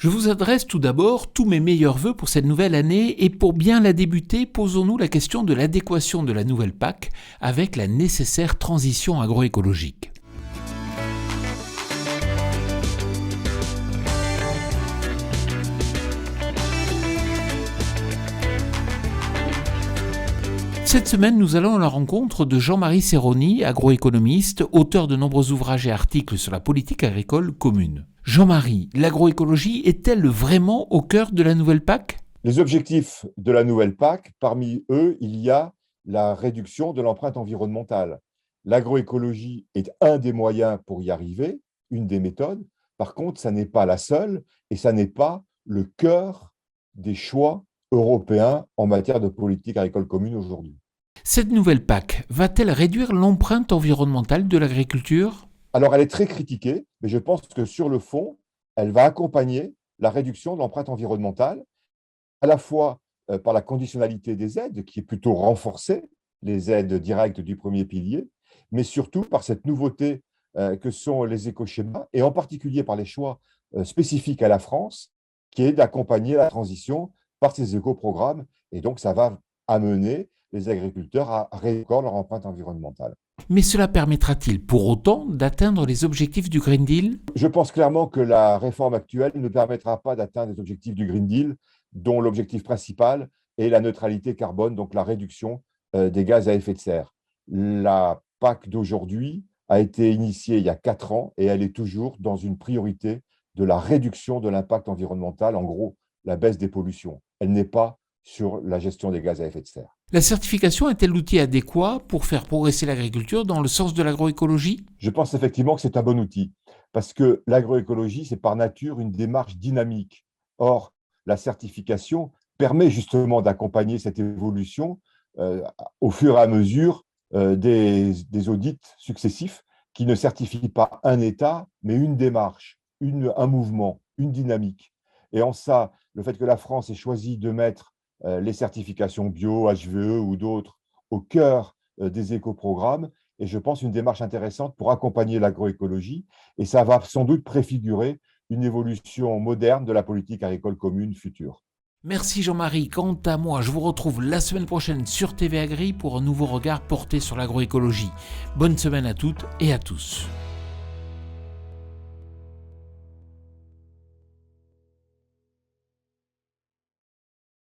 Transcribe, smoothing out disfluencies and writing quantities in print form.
Je vous adresse tout d'abord tous mes meilleurs vœux pour cette nouvelle année et pour bien la débuter, posons-nous la question de l'adéquation de la nouvelle PAC avec la nécessaire transition agroécologique. Cette semaine, nous allons à la rencontre de Jean-Marie Serroni, agroéconomiste, auteur de nombreux ouvrages et articles sur la politique agricole commune. Jean-Marie, l'agroécologie est-elle vraiment au cœur de la nouvelle PAC ? Les objectifs de la nouvelle PAC, parmi eux, il y a la réduction de l'empreinte environnementale. L'agroécologie est un des moyens pour y arriver, une des méthodes. Par contre, ça n'est pas la seule et ça n'est pas le cœur des choix européens en matière de politique agricole commune aujourd'hui. Cette nouvelle PAC va-t-elle réduire l'empreinte environnementale de l'agriculture ? Alors, elle est très critiquée, mais je pense que sur le fond, elle va accompagner la réduction de l'empreinte environnementale, à la fois par la conditionnalité des aides, qui est plutôt renforcée, les aides directes du premier pilier, mais surtout par cette nouveauté que sont les écoschémas, et en particulier par les choix spécifiques à la France, qui est d'accompagner la transition par ces éco-programmes. Et donc, ça va amener les agriculteurs à réduire leur empreinte environnementale. Mais cela permettra-t-il pour autant d'atteindre les objectifs du Green Deal ? Je pense clairement que la réforme actuelle ne permettra pas d'atteindre les objectifs du Green Deal, dont l'objectif principal est la neutralité carbone, donc la réduction des gaz à effet de serre. La PAC d'aujourd'hui a été initiée il y a 4 ans et elle est toujours dans une priorité de la réduction de l'impact environnemental, en gros, la baisse des pollutions. Elle n'est pas sur la gestion des gaz à effet de serre. La certification est-elle l'outil adéquat pour faire progresser l'agriculture dans le sens de l'agroécologie ? Je pense effectivement que c'est un bon outil, parce que l'agroécologie, c'est par nature une démarche dynamique. Or, la certification permet justement d'accompagner cette évolution au fur et à mesure des audits successifs qui ne certifient pas un État, mais une démarche, un mouvement, une dynamique. Et en ça, le fait que la France ait choisi de mettre les certifications bio, HVE ou d'autres au cœur des éco-programmes est, je pense, une démarche intéressante pour accompagner l'agroécologie. Et ça va sans doute préfigurer une évolution moderne de la politique agricole commune future. Merci Jean-Marie. Quant à moi, je vous retrouve la semaine prochaine sur TV Agri pour un nouveau regard porté sur l'agroécologie. Bonne semaine à toutes et à tous.